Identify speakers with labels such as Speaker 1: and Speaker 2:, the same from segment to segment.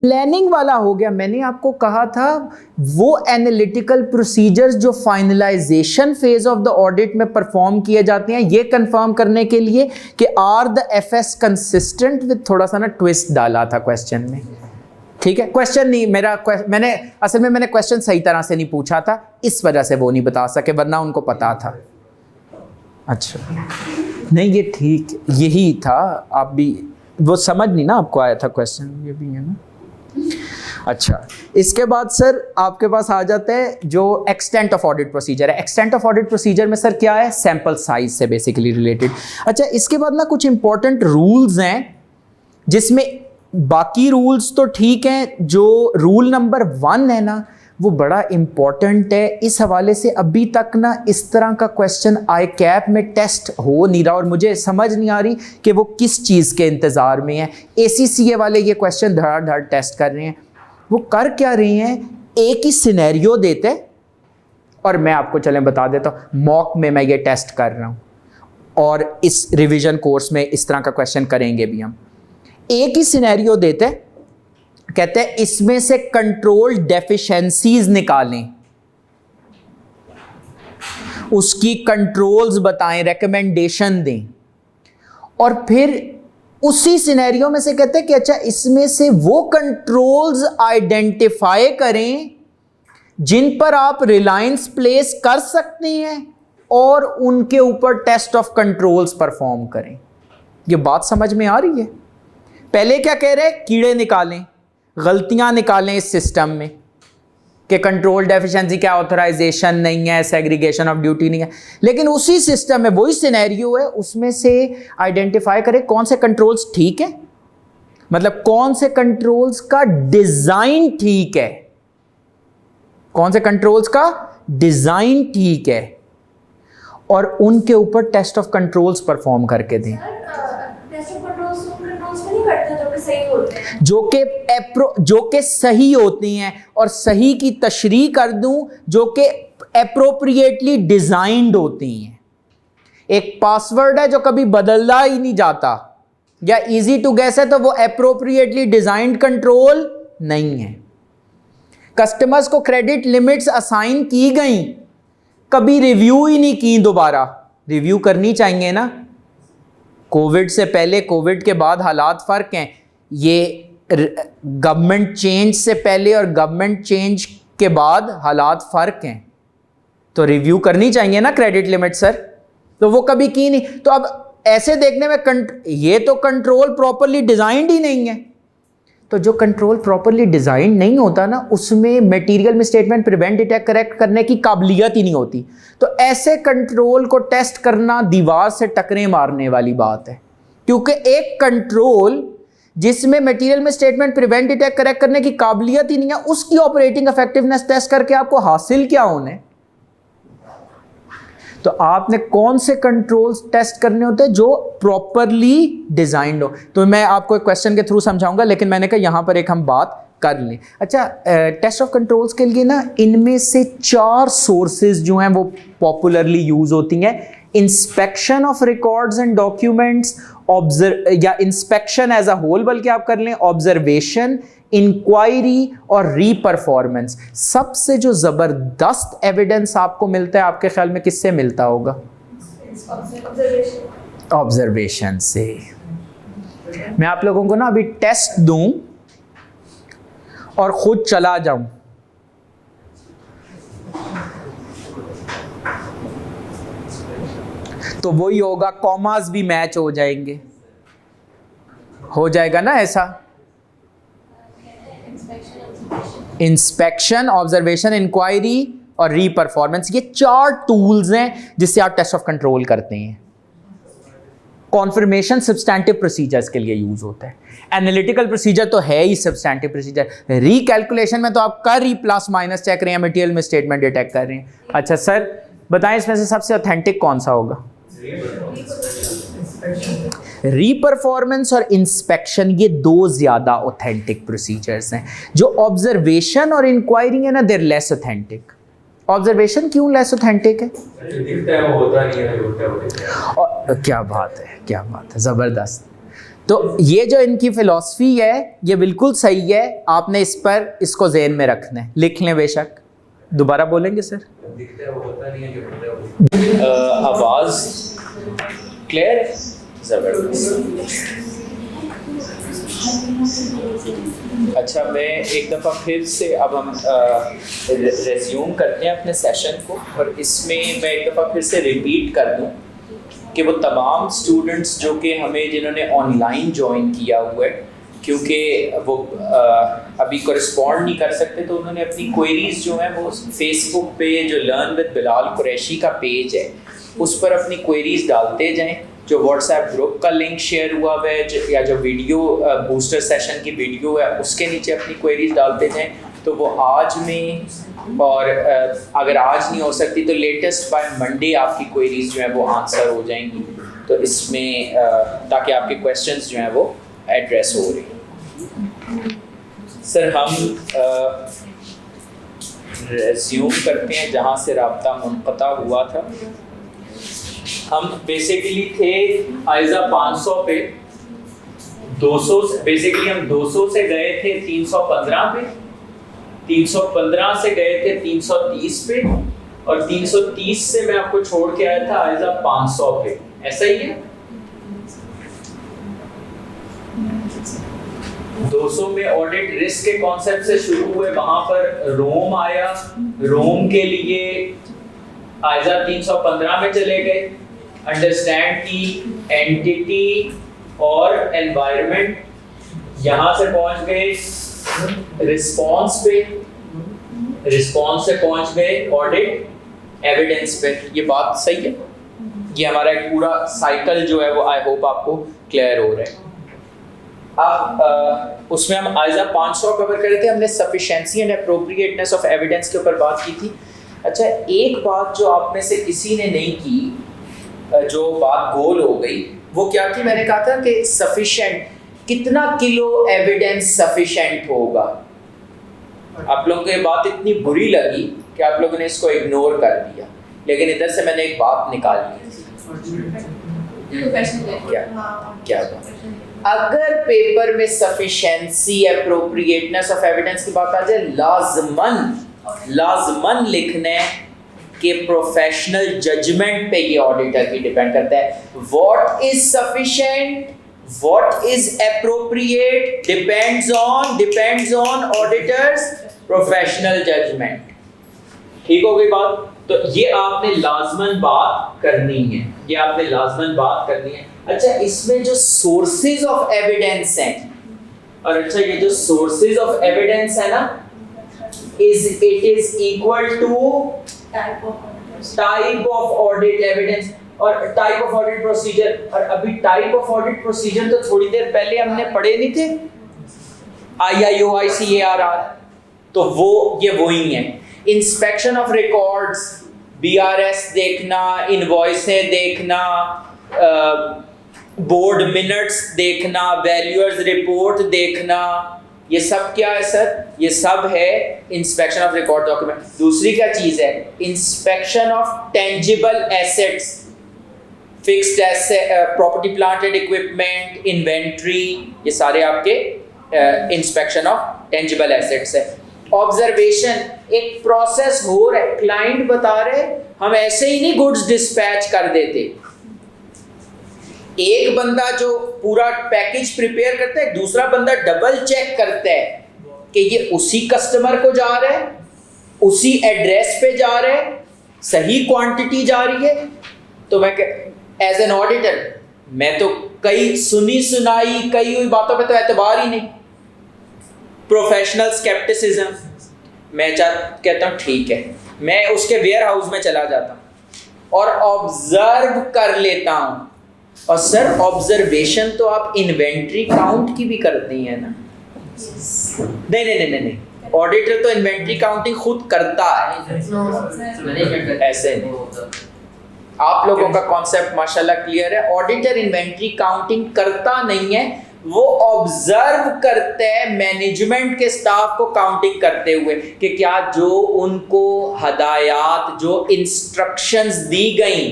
Speaker 1: Planning वाला हो गया। मैंने आपको कहा था वो एनालिटिकल प्रोसीजर्स जो finalisation phase of the audit में परफॉर्म किए जाते हैं, ये कंफर्म करने के लिए कि are the FS consistent with, थोड़ा सा ना ट्विस्ट डाला था क्वेश्चन में, ठीक है। क्वेश्चन नहीं मैंने असल में क्वेश्चन सही तरह से नहीं पूछा था, इस वजह से वो नहीं बता सके, वरना उनको पता था। अच्छा नहीं, ये ठीक यही था, आप भी वो समझ नहीं ना आपको आया था क्वेश्चन, ये भी है ना। अच्छा, इसके बाद सर आपके पास आ जाता है जो एक्सटेंट ऑफ ऑडिट प्रोसीजर है। एक्सटेंट ऑफ ऑडिट प्रोसीजर में सर क्या है, सैंपल साइज से बेसिकली रिलेटेड। अच्छा, इसके बाद ना कुछ इंपॉर्टेंट रूल्स हैं, जिसमें बाकी रूल्स तो ठीक हैं, जो रूल नंबर 1 है ना वो बड़ा इंपॉर्टेंट है। इस हवाले से अभी तक ना इस तरह का क्वेश्चन आई कैप में टेस्ट हो नहीं रहा, और मुझे समझ नहीं आ रही कि वो किस चीज़ के इंतज़ार में है। ACCA वाले ये क्वेश्चन धड़ाधड़ टेस्ट कर रहे हैं। वो कर क्या रहे हैं, एक ही सिनेरियो देते, और मैं आपको चलें बता देता हूँ, मॉक में मैं ये टेस्ट कर रहा हूँ, और इस रिवीजन कोर्स में इस तरह का क्वेश्चन करेंगे भी हम। एक ही सिनेरियो देते, कहते हैं इसमें से कंट्रोल डेफिशिएंसीज निकालें, उसकी कंट्रोल्स बताएं, रिकमेंडेशन दें, और फिर उसी सिनेरियो में से कहते हैं कि अच्छा इसमें से वो कंट्रोल्स आइडेंटिफाई करें जिन पर आप रिलायंस प्लेस कर सकते हैं, और उनके ऊपर टेस्ट ऑफ कंट्रोल्स परफॉर्म करें। ये बात समझ में आ रही है? पहले क्या कह रहे हैं, कीड़े निकालें, गलतियां निकालें इस सिस्टम में कि कंट्रोल डेफिशिएंसी क्या, ऑथराइजेशन नहीं है, सेग्रीगेशन ऑफ ड्यूटी नहीं है। लेकिन उसी सिस्टम में वही सिनेरियो है, उसमें से आइडेंटिफाई करें कौन से कंट्रोल्स ठीक है, मतलब कौन से कंट्रोल्स का डिजाइन ठीक है, कौन से कंट्रोल्स का डिजाइन ठीक है, और उनके ऊपर टेस्ट ऑफ कंट्रोल्स परफॉर्म करके दें, जो कि सही होती हैं, और सही की तशरीह कर दूं, जो कि एप्रोप्रिएटली डिजाइंड होती हैं। एक पासवर्ड है जो कभी बदला ही नहीं जाता, या इजी टू गेस है, तो वो एप्रोप्रिएटली डिजाइंड कंट्रोल नहीं है। कस्टमर्स को क्रेडिट लिमिट्स असाइन की गई, कभी रिव्यू ही नहीं की, दोबारा रिव्यू करनी चाहिए ना। कोविड से पहले, कोविड के बाद हालात फ़र्क हैं। ये गवर्नमेंट चेंज से पहले और गवर्नमेंट चेंज के बाद हालात फ़र्क हैं, तो रिव्यू करनी चाहिए ना क्रेडिट लिमिट सर, तो वो कभी की नहीं। तो अब ऐसे देखने में ये तो कंट्रोल प्रॉपरली डिज़ाइंड ही नहीं है। तो जो कंट्रोल प्रॉपरली डिज़ाइन नहीं होता ना, उसमें material misstatement, prevent, detect, correct करने की काबिलियत ही नहीं होती। तो ऐसे कंट्रोल को टेस्ट करना दीवार से टकरे मारने वाली बात है, क्योंकि एक कंट्रोल जिसमें material misstatement, prevent, detect, correct करने की काबिलियत ही नहीं है, उसकी ऑपरेटिंग इफेक्टिवनेस टेस्ट करके आपको हासिल क्या होने। तो आपने कौन से कंट्रोल्स टेस्ट करने होते हैं, जो प्रॉपरली डिजाइंड हो। तो मैं आपको एक क्वेश्चन के थ्रू समझाऊंगा, लेकिन मैंने कहा यहां पर एक हम बात कर लें। अच्छा, टेस्ट ऑफ कंट्रोल्स के लिए ना इनमें से 4 सोर्सेज जो हैं वो पॉपुलरली यूज होती हैं। Inspection of records and documents, या इंस्पेक्शन एज अ होल बल्कि आप कर लें, ऑब्जर्वेशन, इंक्वायरी और रीपरफॉर्मेंस। सबसे जो जबरदस्त एविडेंस आपको मिलता है, आपके ख्याल में किससे मिलता होगा? ऑब्जर्वेशन से। मैं आप लोगों को ना अभी टेस्ट दूं और खुद चला जाऊं, तो वही होगा, कॉमास भी मैच हो जाएंगे, हो जाएगा ना ऐसा। इंस्पेक्शन, ऑब्जर्वेशन, इंक्वायरी और रीपरफॉर्मेंस, ये 4 टूल्स हैं जिससे आप टेस्ट ऑफ कंट्रोल करते हैं। कॉन्फर्मेशन सब्सटैंटिव प्रोसीजर्स के लिए यूज होता है। एनालिटिकल प्रोसीजर तो है ही सब्सटैंटिव प्रोसीजर। रिकैलकुलेशन में तो आप कर ही प्लस माइनस चेक रहे हैं, मटेरियल मिसस्टेटमेंट डिटेक्ट कर रहे हैं। अच्छा सर बताएं, इसमें से सबसे ऑथेंटिक कौन सा होगा? रीपरफॉर्मेंस और इंस्पेक्शन, ये 2 ज्यादा ऑथेंटिक प्रोसीजर्स हैं। जो ऑब्जर्वेशन और इंक्वायरी है ना, देयर लेस ऑथेंटिक। ऑब्जर्वेशन क्यों लेस ऑथेंटिक है? दिखता है वो होता नहीं है, होता है। क्या बात है, क्या बात है, जबरदस्त। तो ये जो इनकी फिलॉसफी है ये बिल्कुल सही है, आपने इस पर इसको ज़हन में रखना है, लिख लें बेशक। दोबारा बोलेंगे सर? आवाज़ क्लियर है? ज़बरदस्त। अच्छा, मैं एक दफ़ा फिर से अब हम रेज्यूम करते हैं अपने सेशन को, और इसमें मैं एक दफ़ा फिर से रिपीट कर दूं कि वो तमाम स्टूडेंट्स जो कि हमें जिन्होंने ऑनलाइन ज्वाइन किया हुआ है, क्योंकि वो अभी करस्पॉन्ड नहीं कर सकते, तो उन्होंने अपनी क्वेरीज जो हैं वो फेसबुक पे जो लर्न विद बिलाल कुरैशी का पेज है उस पर अपनी क्वेरीज डालते जाएं। जो व्हाट्सएप ग्रुप का लिंक शेयर हुआ है या जो वीडियो बूस्टर सेशन की वीडियो है उसके नीचे अपनी क्वेरीज डालते जाएं, तो वो आज में, और अगर आज नहीं हो सकती तो लेटेस्ट बाय मंडे आपकी क्वेरीज जो है वो आंसर हो जाएंगी। तो इसमें ताकि आपके क्वेश्चंस जो हैं वो एड्रेस हो रही। सर हम रेज्यूम करते हैं जहाँ से राब्ता मुनक़ता हुआ था। हम बेसिकली थे आइज़ा 500 पे, 200 बेसिकली हम 200 से गए थे 315 पे, 315 से गए थे 330 पे, और 330 से मैं आपको छोड़ के आया था आइज़ा 500 पे। ऐसा ही है? 200 में ऑडिट रिस्क के कॉन्सेप्ट से शुरू हुए, वहां पर रोम आया, रोम के लिए आइज़ा 315 में चले गए, अंडरस्टैंड की एंटिटी और एनवायरनमेंट, यहां से पहुंच गए रिस्पांस पे, रिस्पांस से पहुंच गए ऑडिट एविडेंस पे। ये बात सही है? ये हमारा एक पूरा साइकिल जो है वो आई होप आपको क्लियर हो रहा है। अब उसमें हम आइज़ा 500 कवर कर रहे थे, हमने sufficiency and appropriateness of evidence के ऊपर बात की थी। अच्छा, एक बात जो आप में से किसी ने नहीं की, जो बात गोल हो गई, वो क्या थी? मैंने कहा था कि सफिशिएंट, कितना किलो एविडेंस सफिशिएंट होगा। आप लोगों को ये बात इतनी बुरी लगी कि आप लोगों ने इसको इग्नोर कर दिया, लेकिन इधर से मैंने एक बात निकाल ली थी। क्या बात? अगर पेपर में सफिशिएंसी एप्रोप्रिएटनेस ऑफ एविडेंस की बात आ जाए, लाजमन लिखने के प्रोफेशनल जजमेंट पे ये ऑडिटर की डिपेंड करता है। What is sufficient, what is appropriate depends on auditor's professional judgement. ठीक हो गई बात? तो ये आपने लाजमन बात करनी है, ये आपने लाजमन बात करनी है। अच्छा, इसमें जो सोर्सेज ऑफ एविडेंस हैं, और अच्छा ये जो सोर्सेज ऑफ एविडेंस है ना, it is equal to type of audit evidence और टाइप ऑफ ऑडिट प्रोसीजर। और अभी टाइप ऑफ ऑडिट प्रोसीजर तो थोड़ी देर पहले हमने पढ़े नहीं थे, IIO ICARR, तो वो ये वही है। इंस्पेक्शन ऑफ रिकॉर्ड्स, BRS देखना, इनवॉइसें देखना, बोर्ड मिनट्स देखना, वैल्यूअर्स रिपोर्ट देखना, ये सब क्या है सर? ये सब है इंस्पेक्शन ऑफ रिकॉर्ड डॉक्यूमेंट। दूसरी क्या चीज़ है? Inspection of tangible assets, fixed asset, property plant and equipment, inventory, ये सारे आपके इंस्पेक्शन ऑफ टेंजिबल एसेट्स है। ऑब्जर्वेशन, एक प्रोसेस हो रहा है, क्लाइंट बता रहे हम ऐसे ही नहीं गुड्स डिस्पैच कर देते। एक बंदा जो पूरा पैकेज प्रिपेयर करता है, दूसरा बंदा डबल चेक करता है कि ये उसी कस्टमर को जा रहा है, उसी एड्रेस पे जा रहा है, सही क्वांटिटी जा रही है। तो मैं एज एन ऑडिटर मैं तो कई सुनी सुनाई कई हुई बातों पे तो एतबार ही नहीं, प्रोफेशनल स्केप्टिसिज्म। मैं कहता हूँ ठीक है, मैं उसके वेयर हाउस में चला जाता हूँ और ऑब्जर्व कर लेता हूँ। और सर ऑब्जर्वेशन तो आप इन्वेंट्री काउंट की भी करते हैं ना? नहीं, ऑडिटर तो इन्वेंट्री काउंटिंग खुद करता है, ऐसे नहीं। आप लोगों का कॉन्सेप्ट माशाल्लाह क्लियर है। ऑडिटर इन्वेंट्री काउंटिंग करता नहीं है, वो ऑब्जर्व करते हैं मैनेजमेंट के स्टाफ को काउंटिंग करते हुए कि क्या जो उनको हदायत, जो इंस्ट्रक्शंस दी गई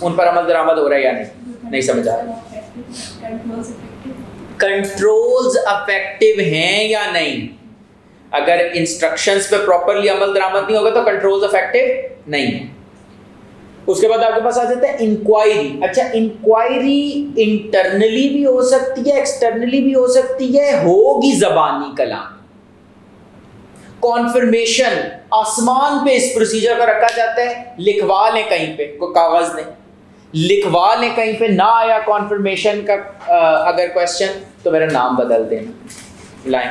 Speaker 1: उन पर अमल दरामद हो रहा है या नहीं। नहीं समझ आ रहा? कंट्रोल्स अफेक्टिव हैं या नहीं। अगर इंस्ट्रक्शंस पे प्रॉपरली अमल दरामद नहीं होगा तो कंट्रोल्स अफेक्टिव नहीं है। उसके बाद आपके पास आ जाता है इंक्वायरी। अच्छा, इंक्वायरी इंटरनली भी हो सकती है, एक्सटर्नली भी हो सकती है, होगी ज़बानी कलाम। कॉन्फर्मेशन, आसमान पे इस प्रोसीजर को रखा जाता है, लिखवा लें कहीं पे, कोई कागज नहीं, लिखवा लें कहीं पे, ना आया कॉन्फर्मेशन का अगर क्वेश्चन तो मेरा नाम बदल देना, लाइन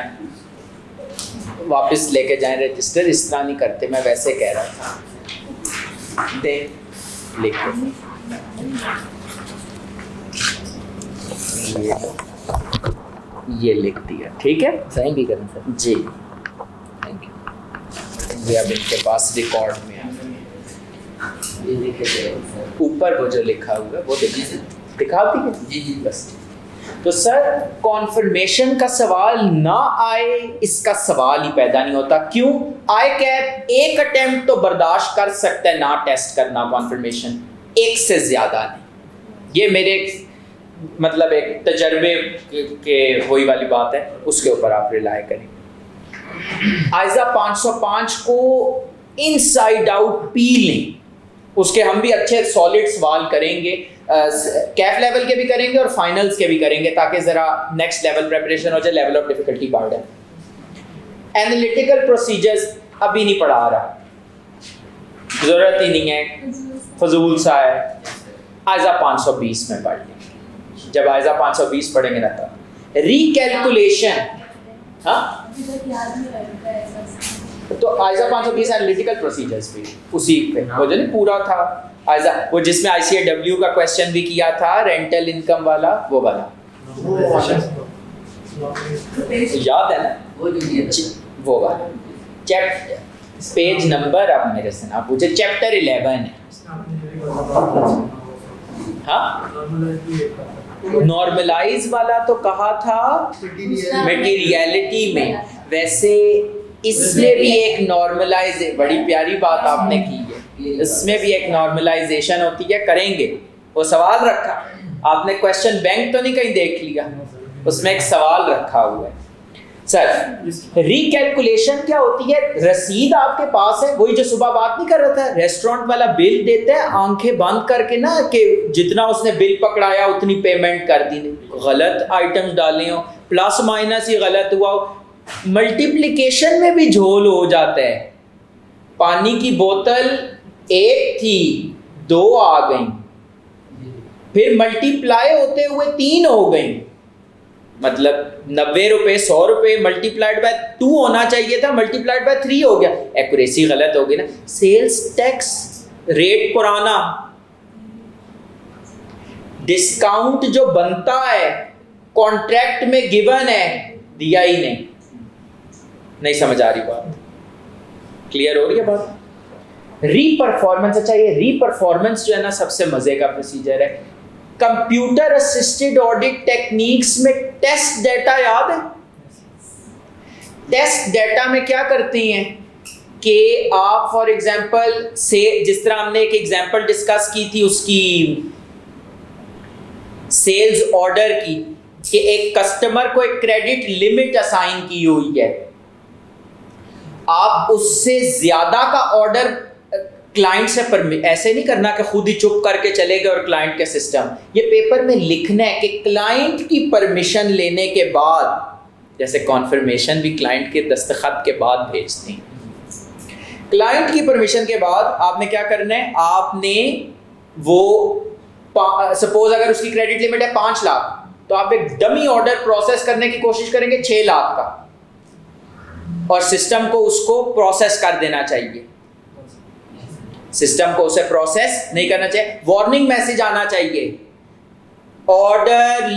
Speaker 1: वापस लेके जाएं रजिस्टर। इस तरह नहीं करते, मैं वैसे कह रहा था। दे लिख ये लिख दिया, ठीक है,
Speaker 2: साइन भी करना सर
Speaker 1: जी, थैंक यू। ये अब इनके पास रिकॉर्ड में आ गया, ऊपर वो जो लिखा हुआ वो दिखा दी है
Speaker 2: जी जी
Speaker 1: बस। तो सर कॉन्फर्मेशन का सवाल ना आए, इसका सवाल ही पैदा नहीं होता। क्यों? आई कैप एक अटेम्प्ट तो बर्दाश्त कर सकता है ना टेस्ट करना कॉन्फर्मेशन, एक से ज्यादा नहीं। ये मेरे मतलब एक तजर्बे के वही वाली बात है, उसके ऊपर आप रिलाय करें। आइजा 505 को इनसाइड आउट पी लें, उसके हम भी अच्छे सॉलिड सवाल करेंगे, कैफ लेवल के भी करेंगे और फाइनल्स के भी करेंगे, ताकि ज़रा नेक्स्ट लेवल प्रिपरेशन हो जाए, लेवल ऑफ डिफिकल्टी बढ़ जाए। एनालिटिकल प्रोसीजर्स अभी नहीं पढ़ा रहा, ज़रूरत ही नहीं है, फजूल सा है। आइजा 520 में पढ़ लें, जब आइजा 520 पढ़ेंगे ना तब रिकैलकुलेशन। हाँ, तो आइजा 520 एनालिटिकल प्रोसीजर्स भी उसी पे, वो जो नहीं पूरा था आइजा, वो जिसमें ICAW का क्वेश्चन भी किया था, रेंटल इनकम वाला, वो वाला याद है ना, वो वाला चैप्टर, पेज नंबर आप मेरे से ना पूछे, चैप्टर 11 है। हाँ, नॉर्मलाइज वाला तो कहा था मटेरियलिटी में, वैसे इसमें भी एक नॉर्मलाइज, बड़ी प्यारी बात आपने की है, इसमें भी एक नॉर्मलाइजेशन होती है, करेंगे। वो सवाल रखा आपने, क्वेश्चन बैंक तो नहीं कहीं देख लिया, उसमें एक सवाल रखा हुआ है। सर रिकैलकुलेशन क्या होती है? रसीद आपके पास है, वही जो सुबह बात नहीं कर रहा था, रेस्टोरेंट वाला बिल देता है आंखें बंद करके ना, कि जितना उसने बिल पकड़ाया उतनी पेमेंट कर दी, गलत आइटम्स डाले हो, प्लस माइनस ही गलत हुआ हो, मल्टीप्लिकेशन में भी झोल हो जाता है। पानी की बोतल एक थी, 2 आ गई, फिर मल्टीप्लाई होते हुए 3 हो गई, मतलब 90 रुपए 100 रुपए मल्टीप्लाइड बाय 2 होना चाहिए था, मल्टीप्लाइड बाय 3 हो गया, एक्यूरेसी गलत हो गई ना। सेल्स टैक्स रेट पुराना, डिस्काउंट जो बनता है कॉन्ट्रैक्ट में गिवन है, दिया ही नहीं समझ आ रही बात? क्लियर हो रही है बात? रीपरफॉर्मेंस, अच्छा ये रीपरफॉर्मेंस जो है ना सबसे मजे का प्रोसीजर है। कंप्यूटर असिस्टेड ऑडिट टेक्निक्स में टेस्ट डेटा याद है? टेस्ट डेटा में क्या करते हैं कि आप फॉर एग्जांपल से, जिस तरह हमने एक एग्जांपल डिस्कस की थी उसकी सेल्स ऑर्डर की, कि एक कस्टमर को एक क्रेडिट लिमिट असाइन की हुई है, आप उससे ज्यादा का ऑर्डर क्लाइंट से ऐसे नहीं करना कि खुद ही चुप करके चले गए और क्लाइंट के सिस्टम, ये पेपर में लिखना है कि क्लाइंट की परमिशन लेने के बाद, जैसे कॉन्फर्मेशन भी क्लाइंट के दस्तखत के बाद भेजते हैं, क्लाइंट की परमिशन के बाद आपने क्या करना है, आपने वो सपोज अगर उसकी क्रेडिट लिमिट है 5 लाख, तो आप एक डमी ऑर्डर प्रोसेस करने की कोशिश करेंगे 6 लाख का, और सिस्टम को उसको प्रोसेस कर देना चाहिए, सिस्टम को उसे प्रोसेस नहीं करना चाहिए, वार्निंग मैसेज आना चाहिए, order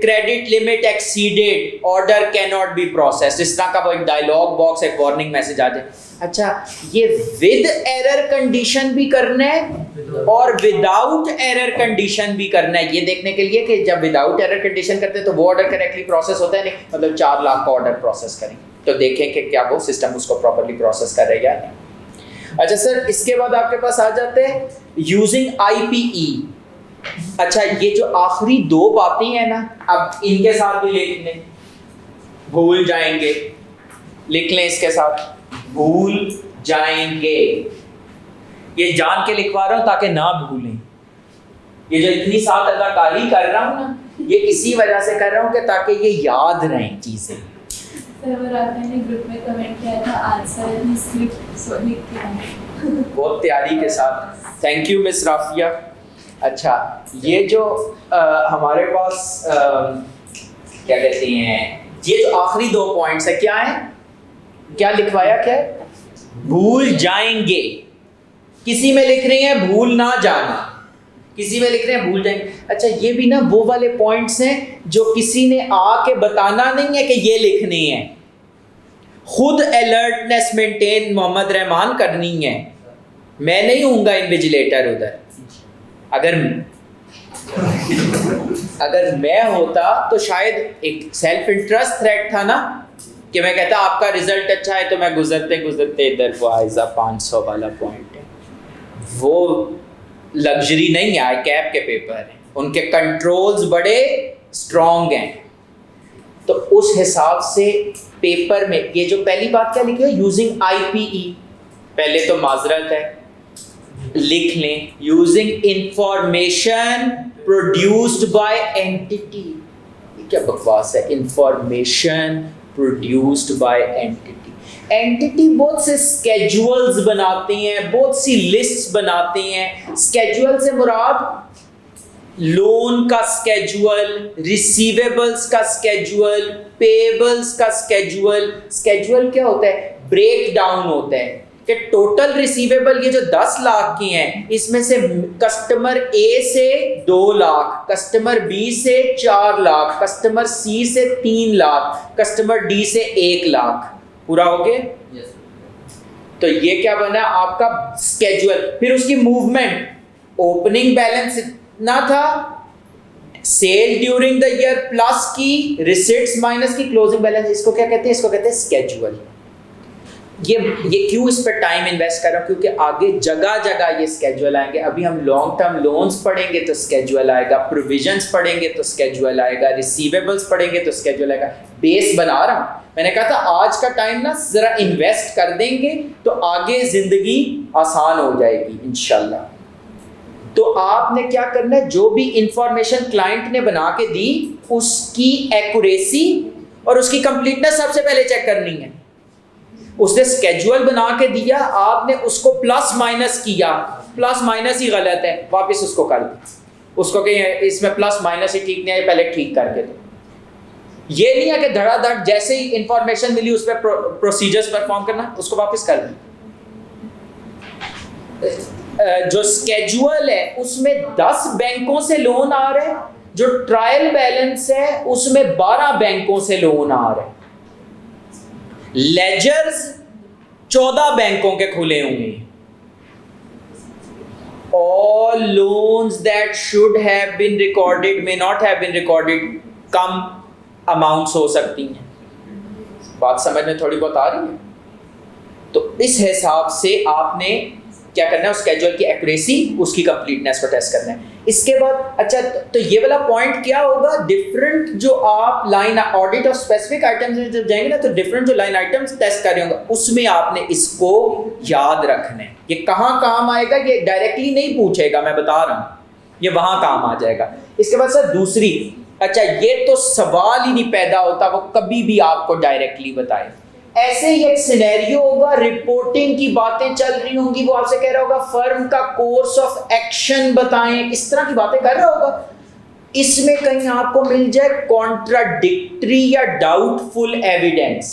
Speaker 1: credit limit exceeded, order can not be process, इस तरह का वो एक डायलॉग बॉक्स, एक वार्निंग मैसेज आ जाए। अच्छा, ये विद एरर कंडीशन भी करना है और विदाउट एरर कंडीशन भी करना है, ये देखने के लिए कि जब विदाउट एरर कंडीशन करते हैं तो वो ऑर्डर करेक्टली प्रोसेस होता है, नहीं मतलब 4 लाख का ऑर्डर प्रोसेस करें तो देखें कि क्या वो सिस्टम उसको प्रॉपर्ली प्रोसेस कर रहा है या नहीं। अच्छा सर, इसके बाद आपके पास आ जाते हैं यूजिंग IPE, अच्छा, ये जो आखिरी दो बातें हैं ना, अब इनके साथ भी लिख लें, भूल जाएंगे, लिख लें इसके साथ, भूल जाएंगे। ये जान के लिखवा रहा हूं ताकि ना भूलें। ये जो इतनी साथ अदाकारी कर रहा हूं ना, ये इसी वजह से कर रहा हूं कि ताकि ये याद रहें चीजें।
Speaker 2: सर आपने ग्रुप में कमेंट किया था आज सर ने स्क्रिप्ट लिख के आए
Speaker 1: बहुत तैयारी के साथ, थैंक यू मिस राफिया। अच्छा, ये जो हमारे पास क्या कहते हैं, ये जो आखिरी दो पॉइंट्स है क्या है, क्या लिखवाया, क्या है, भूल जाएंगे। किसी में लिख रहे हैं भूल ना जाना, किसी में लिख रहे हैं भूल जाएंगे। अच्छा, ये भी ना वो वाले पॉइंट्स हैं जो किसी ने आके बताना नहीं है कि ये लिखने हैं, खुद अलर्टनेस मेंटेन मोहम्मद रहमान करनी है। मैं नहीं हूँगा इन्विजिलेटर उधर। अगर मैं होता तो शायद एक सेल्फ इंटरेस्ट थ्रेट था ना, कि मैं कहता आपका रिजल्ट अच्छा है तो मैं गुजरते गुजरते इधर वो आइजा 500 वाला पॉइंट है। वो लग्जरी नहीं है, कैप के पेपर हैं, उनके कंट्रोल्स बड़े स्ट्रॉन्ग हैं। तो उस हिसाब से पेपर में ये जो पहली बात क्या लिखी है, यूजिंग IPE, पहले तो माजरत है, लिख लें, using information produced by entity. क्या बकवास है, information produced by entity. Entity बहुत से स्केड्यूल्स बनाते हैं, बहुत सी लिस्ट्स बनाते हैं। स्केड्यूल से मुराद लोन का स्केड्यूल, रिसीवेबल्स का स्केड्यूल, पेबल्स का स्केड्यूल। स्केड्यूल क्या होता है, ब्रेक डाउन होता है कि टोटल रिसीवेबल ये जो 10 लाख की हैं, इसमें से कस्टमर A से 2 लाख, कस्टमर B से 4 लाख, कस्टमर C से 3 लाख, कस्टमर D से 1 लाख। पूरा हो गया? yes. तो ये क्या बना आपका स्केड्यूल। फिर उसकी मूवमेंट, ओपनिंग बैलेंस इतना था, sale during the year plus की, रिसिट्स माइनस की, क्लोजिंग बैलेंस। इसको क्या कहते हैं, इसको कहते हैं स्केड्यूल। ये क्यों इस पर टाइम इन्वेस्ट कर रहा हूँ, क्योंकि आगे जगह जगह ये स्केड्यूल आएंगे। अभी हम लॉन्ग टर्म लोन्स पढ़ेंगे तो स्केड्यूल आएगा, प्रोविजंस पढ़ेंगे तो स्केड्यूल आएगा, रिसीवेबल्स पढ़ेंगे तो स्केड्यूल आएगा। बेस बना रहा हूँ। मैंने कहा था आज का टाइम ना जरा इन्वेस्ट कर देंगे तो आगे जिंदगी आसान हो जाएगी इंशाल्लाह। तो आपने क्या करना है, जो भी इंफॉर्मेशन क्लाइंट ने बना के दी उसकी एक्यूरेसी और उसकी कंप्लीटनेस सबसे पहले चेक करनी है। उसने स्केड्यूल बना के दिया, आपने उसको प्लस माइनस किया, प्लस माइनस ही गलत है, वापस उसको कर दो। उसको कि इसमें प्लस माइनस ही ठीक नहीं है, पहले ठीक करके दो। ये नहीं है कि धड़ाधड़ जैसे ही इंफॉर्मेशन मिली उस पर प्रोसीजर्स परफॉर्म करना, उसको वापस कर दो। जो स्केड्यूल है उसमें 10 बैंकों से लोन आ रहे हैं, जो ट्रायल बैलेंस है उसमें 12 बैंकों से लोन आ रहे हैं। लेजर्स 14 बैंकों के खुले हुए हैं। All loans that should have been recorded may not have been recorded, come amounts हो सकती हैं। बात समझ में थोड़ी बहुत आ रही है? तो इस हिसाब से आपने क्या करना है, उस स्केड्यूल की एक्यूरेसी, उसकी कंप्लीटनेस को टेस्ट करना है। इसके बाद अच्छा, तो ये वाला पॉइंट क्या होगा, डिफरेंट जो आप line audit of specific items में जब जाएंगे ना, तो डिफरेंट जो लाइन आइटम्स टेस्ट कर रहे होंगे उसमें आपने इसको याद रखना है। ये कहाँ काम आएगा, ये डायरेक्टली नहीं पूछेगा, मैं बता रहा हूँ, ये वहाँ काम आ जाएगा। इसके बाद सर दूसरी, अच्छा ये तो सवाल ही नहीं पैदा होता वो कभी भी आपको डायरेक्टली बताए। ऐसे ही एक सिनेरियो होगा, रिपोर्टिंग की बातें चल रही होंगी, वो आपसे कह रहा होगा फर्म का कोर्स ऑफ एक्शन बताएं, इस तरह की बातें कर रहा होगा। इसमें कहीं आपको मिल जाए कॉन्ट्राडिक्टरी या डाउटफुल एविडेंस।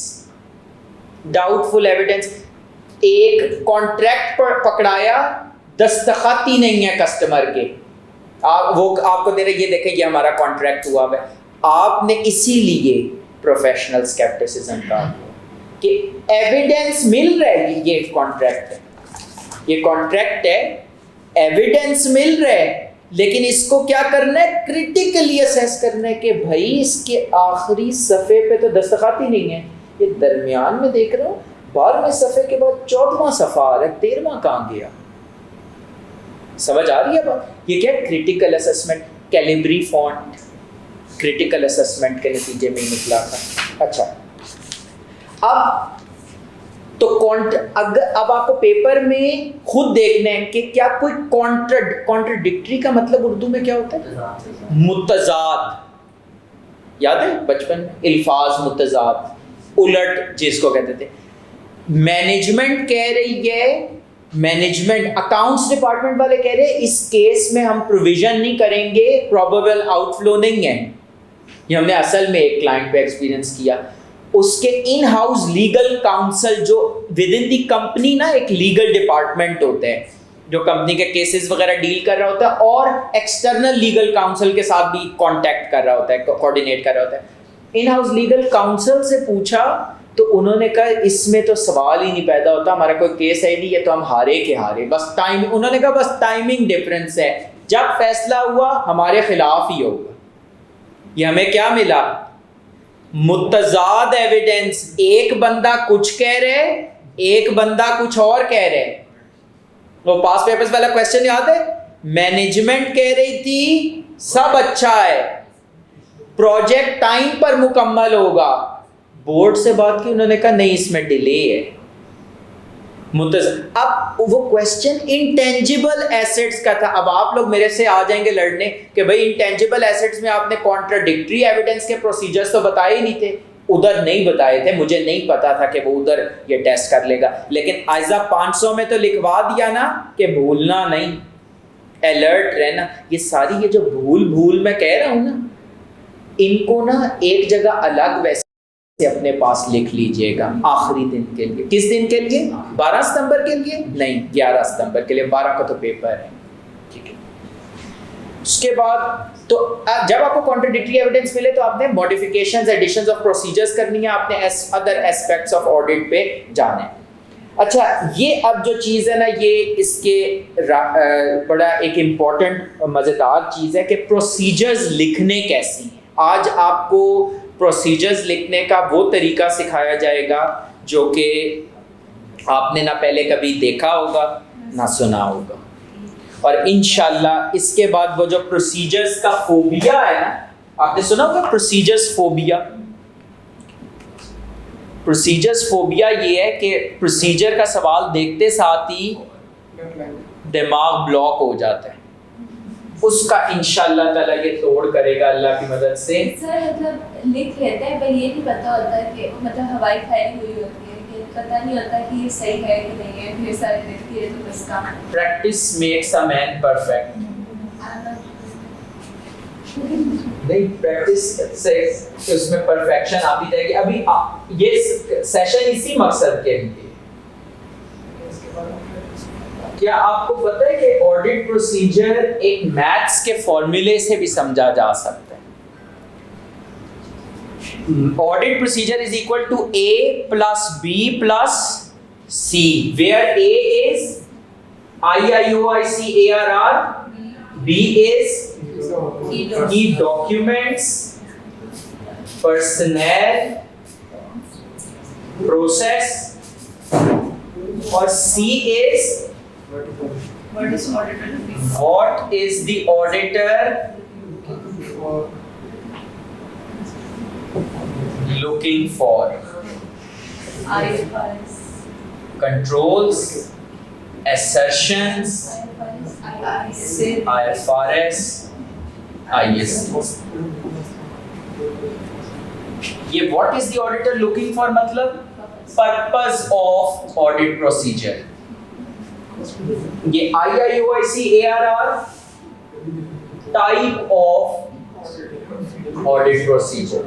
Speaker 1: डाउटफुल एविडेंस, एक कॉन्ट्रैक्ट पर पकड़ाया, दस्तखत ही नहीं है कस्टमर के, वो आपको दे रहे, ये देखें ये हमारा कॉन्ट्रैक्ट हुआ है। आपने इसीलिए प्रोफेशनल स्केप्टिसिज्म का कि एविडेंस मिल रहा है, ये कॉन्ट्रैक्ट है, ये कॉन्ट्रैक्ट है, एविडेंस मिल रहा है, लेकिन इसको क्या करना है, क्रिटिकली असेस करना है कि भाई इसके आखिरी सफ़े पे तो दस्तखत ही नहीं है, ये दरमियान में देख रहा हूँ 12वें सफ़े के बाद 14वां सफ़ा आ रहा है, 13वां कहाँ गया। समझ आ रही है बात? ये क्या critical assessment, Calibri font critical assessment के नतीजे में ही निकला था। अच्छा, अब तो अब आपको पेपर में खुद देखना है कि क्या कोई कॉन्ट्रडिक्टरी का मतलब उर्दू में क्या होता है? मुतजाद। याद है बचपन में अल्फाज मुतजाद, उलट जिसको कहते थे। मैनेजमेंट कह रही है, मैनेजमेंट अकाउंट्स डिपार्टमेंट वाले कह रहे हैं इस केस में हम प्रोविजन नहीं करेंगे, प्रोबेबल आउटफ्लो नहीं है। ये हमने असल में एक क्लाइंट पे एक्सपीरियंस किया। उसके इन हाउस लीगल काउंसिल, जो विद इन दी कंपनी ना एक लीगल डिपार्टमेंट होता है जो कंपनी के केसेस वगैरह डील कर रहा होता है, और एक्सटर्नल लीगल काउंसिल के साथ भी कांटेक्ट कर रहा होता है, कोऑर्डिनेट कर रहा होता है। इन हाउस लीगल काउंसिल से पूछा तो उन्होंने कहा इसमें तो सवाल ही नहीं पैदा होता, हमारा कोई केस है नहीं, ये तो हम हारे के हारे, बस टाइम, उन्होंने कहा बस टाइमिंग डिफरेंस है, जब फैसला हुआ हमारे खिलाफ ही होगा। ये हमें क्या मिला? मुतजाद एविडेंस, एक बंदा कुछ कह रहे, एक बंदा कुछ और कह रहे। वो पास पेपर्स वाला क्वेश्चन याद है? मैनेजमेंट कह रही थी सब अच्छा है, प्रोजेक्ट टाइम पर मुकम्मल होगा, बोर्ड से बात की, उन्होंने कहा नहीं इसमें डिले है। अब वो क्वेश्चन इंटेंजिबल एसेट्स का था। अब आप लोग मेरे से आ जाएंगे लड़ने कि भाई इंटेंजिबल एसेट्स में आपने कॉन्ट्राडिक्टरी एविडेंस के प्रोसीजर्स तो बताए ही नहीं थे, उधर नहीं बताए थे, मुझे नहीं पता था कि वो उधर ये टेस्ट कर लेगा, लेकिन आइजा 500 में तो लिखवा दिया ना कि भूलना नहीं, अलर्ट रहना। ये सारी ये जो भूल मैं कह रहा हूं ना, इनको ना एक जगह अलग वैसे अपने पास लिख लीजिएगा आखिरी दिन के लिए। किस दिन के लिए? 12 सितंबर के लिए नहीं, 11 सितंबर के लिए, 12 का तो पेपर है, ठीक है। उसके बाद तो जब आपको कॉन्ट्राडिक्टरी एविडेंस मिले तो आपने मॉडिफिकेशंस, एडिशंस ऑफ प्रोसीजर्स करनी है, आपने अदर एस्पेक्ट्स ऑफ ऑडिट पे जाना है। अच्छा, ये अब जो चीज़ है ना, ये इसके बड़ा एक इम्पॉर्टेंट मज़ेदार चीज़ है कि प्रोसीजर्स लिखने कैसी हैं। आज आपको प्रोसीजर्स लिखने का वो तरीका सिखाया जाएगा जो कि आपने ना पहले कभी देखा होगा ना सुना होगा, और इंशाल्लाह इसके बाद वो जो प्रोसीजर्स का फोबिया है ना, आपने सुना होगा प्रोसीजर्स फोबिया। प्रोसीजर्स फोबिया ये है कि प्रोसीजर का सवाल देखते साथ ही दिमाग ब्लॉक हो जाता है, उसका इंशाल्लाह ताला ये तोड़ करेगा अल्लाह की मदद से।
Speaker 2: सर मतलब लिख लेते हैं पर ये नहीं पता होता कि मतलब हवाई फायरिंग हुई होती है कि पता नहीं होता कि ये सही है कि नहीं है, ढेर सारे लिखती है तो बस काम।
Speaker 1: Practice makes a man perfect. नहीं, प्रैक्टिस से उसमें परफेक्शन आ भी जाएगी। अभी ये सेशन इसी मकसद के लिए। क्या आपको पता है कि ऑडिट प्रोसीजर एक मैथ्स के फॉर्मूले से भी समझा जा सकता है? Audit procedure is equal to A plus B plus C, where A is IIOIC ARR, B is key documents, personnel, process, और C is
Speaker 2: What is auditor looking for?
Speaker 1: what is the auditor looking for?
Speaker 2: IFRS.
Speaker 1: Controls, assertions, IFRS, ISC. ये what is the auditor looking for मतलब purpose of audit procedure। ये IIOIC ARR type of audit procedure.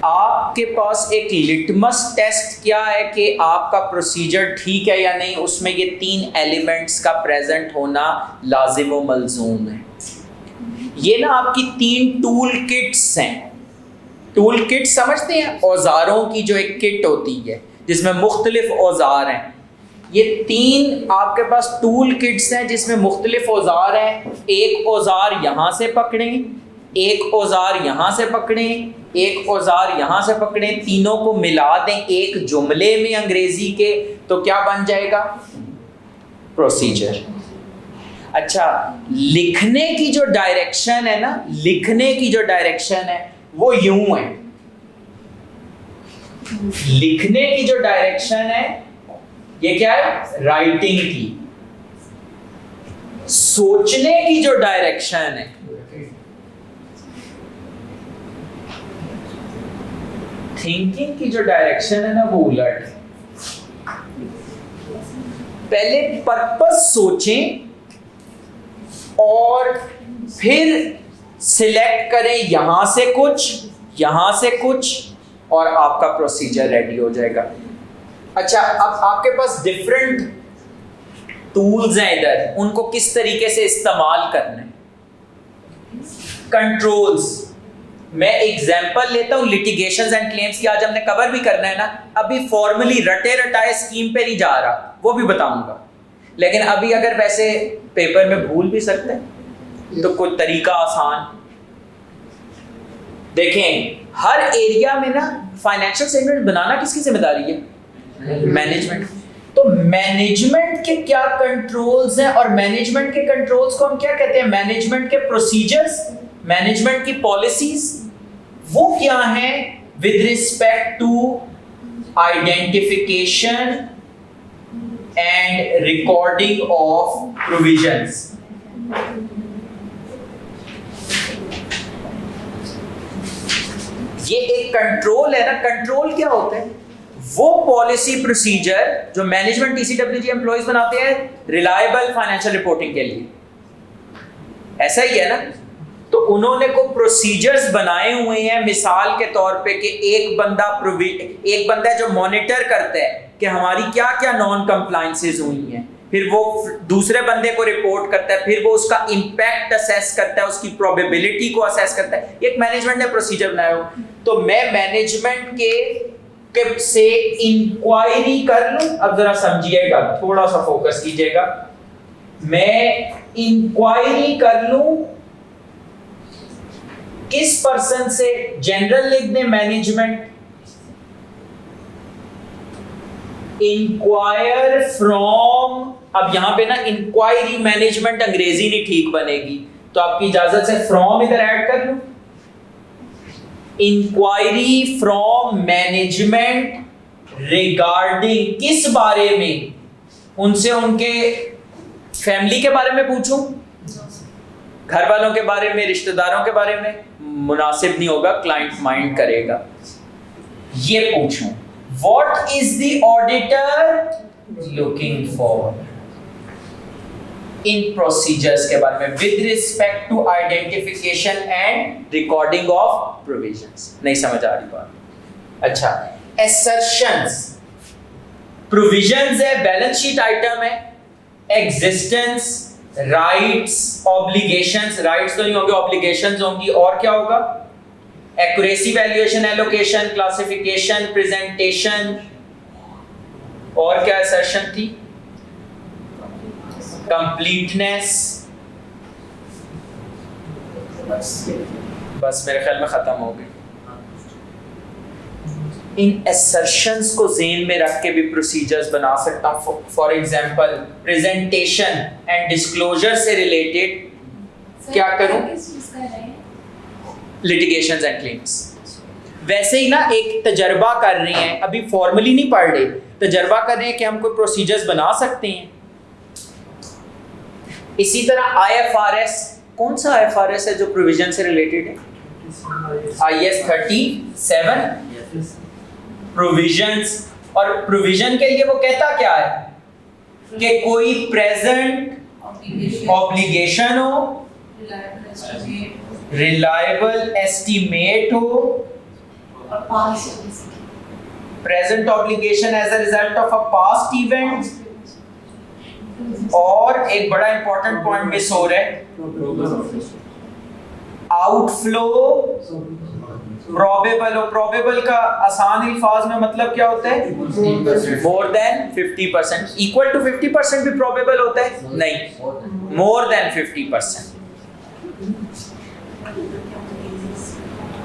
Speaker 1: आपके पास एक litmus test क्या है कि आपका procedure ठीक है या नहीं, उसमें ये 3 एलिमेंट्स का प्रेजेंट होना लाजिम व मलजूम है। ये ना आपकी 3 टूल किट्स हैं। टूल किट समझते हैं? औजारों की जो एक किट होती है जिसमें मुख्तलिफ औजार हैं। ये 3 आपके पास टूल किट्स हैं जिसमें मुख्तलिफ औजार हैं। एक औजार यहाँ से पकड़ें, एक औजार यहाँ से पकड़ें, एक औजार यहाँ से पकड़ें, तीनों को मिला दें एक जुमले में अंग्रेजी के, तो क्या बन जाएगा? प्रोसीजर। अच्छा, लिखने की जो डायरेक्शन है ना, लिखने की जो डायरेक्शन है वो यूं है। लिखने की जो डायरेक्शन है ये क्या है? राइटिंग की। सोचने की जो डायरेक्शन है, थिंकिंग की जो डायरेक्शन है ना, वो उलट है। पहले पर्पस सोचें और फिर सिलेक्ट करें यहां से कुछ, यहां से कुछ, और आपका प्रोसीजर रेडी हो जाएगा। अच्छा, अब आपके पास डिफरेंट टूल्स हैं इधर, उनको किस तरीके से इस्तेमाल करना है। कंट्रोल्स, मैं एग्जांपल लेता हूं लिटिगेशंस एंड क्लेम्स की, आज हमने कवर भी करना है ना। अभी फॉर्मली रटे रटाए स्कीम पे नहीं जा रहा, वो भी बताऊंगा, लेकिन अभी अगर वैसे पेपर में भूल भी सकते हैं तो कोई तरीका आसान देखें। हर एरिया में ना फाइनेंशियल स्टेटमेंट बनाना किसकी जिम्मेदारी है? मैनेजमेंट। तो मैनेजमेंट के क्या कंट्रोल्स हैं, और मैनेजमेंट के कंट्रोल्स को हम क्या कहते हैं? मैनेजमेंट के प्रोसीजर्स, मैनेजमेंट की पॉलिसीज, वो क्या हैं with respect to identification and recording of provisions. ये एक कंट्रोल है ना। कंट्रोल क्या होता है? वो पॉलिसी प्रोसीजर जो मैनेजमेंट टीसीडब्ल्यूजी एम्प्लॉइज बनाते हैं रिलायबल फाइनेंशियल रिपोर्टिंग के लिए, ऐसा ही है ना। तो उन्होंने को प्रोसीजर्स बनाए हुए हैं, मिसाल के तौर पे कि एक बंदा जो मॉनिटर करता है कि हमारी क्या क्या नॉन कंप्लायंसेस हुई हैं, फिर वो दूसरे बंदे को रिपोर्ट करता है, फिर वो उसका इम्पैक्ट असेस करता है, उसकी प्रोबेबिलिटी को असेस करता है। एक मैनेजमेंट ने प्रोसीजर बनाया हो, तो मैं मैनेजमेंट के से इंक्वायरी कर लूं। अब जरा समझिएगा, थोड़ा सा फोकस कीजिएगा। मैं इंक्वायरी कर लूं किस पर्सन से? जनरल लिख दें मैनेजमेंट। इंक्वायर फ्रॉम, अब यहां पे ना इंक्वायरी मैनेजमेंट अंग्रेजी नहीं ठीक बनेगी, तो आपकी इजाजत से फ्रॉम इधर ऐड कर लूं। इंक्वायरी फ्रॉम मैनेजमेंट रिगार्डिंग, किस बारे में? उनसे उनके फैमिली के बारे में पूछूं, घर वालों के बारे में, रिश्तेदारों के बारे में? मुनासिब नहीं होगा, क्लाइंट माइंड करेगा। ये पूछूं what is the auditor looking for in procedures के बारे में with respect to identification and recording of provisions. नहीं समझ आ रही बात? अच्छा, एसर्शंस, प्रोविजंस है, बैलेंस शीट आइटम है, एग्जिस्टेंस, राइट्स, ऑब्लिगेशंस, राइट्स तो नहीं होंगे, ऑब्लिगेशंस होंगी, और क्या होगा? Accuracy, valuation, allocation, classification, presentation, और क्या एसर्शन थी? कंप्लीटनेस। बस मेरे ख्याल में खत्म हो गई। इन एसर्शंस को ज़हन में रख के भी प्रोसीजर्स बना सकता हूँ। For example presentation and disclosure से रिलेटेड क्या करूं? Litigations and claims. वैसे ही ना एक तजर्बा कर रहे हैं, अभी फॉर्मली नहीं पढ़ रहे, तजर्बा कर रहे हैं कि हम कोई प्रोसीजर्स बना सकते हैं। इसी तरह IFRS, कौन सा IFRS है जो प्रोविजन से रिलेटेड है? IAS 37 provisions. और प्रोविजन के लिए वो कहता क्या है कि कोई प्रेजेंट ऑब्लिगेशन हो, रिलायबल एस्टीमेट हो, present obligation as a result of a past event, और एक बड़ा इंपॉर्टेंट पॉइंट मिस हो रहा है, आउटफ्लो प्रोबेबल हो। प्रोबेबल का आसान अल्फाज में मतलब क्या होता है? More than 50%। इक्वल टू 50% भी प्रोबेबल होता है? नहीं, मोर देन 50%।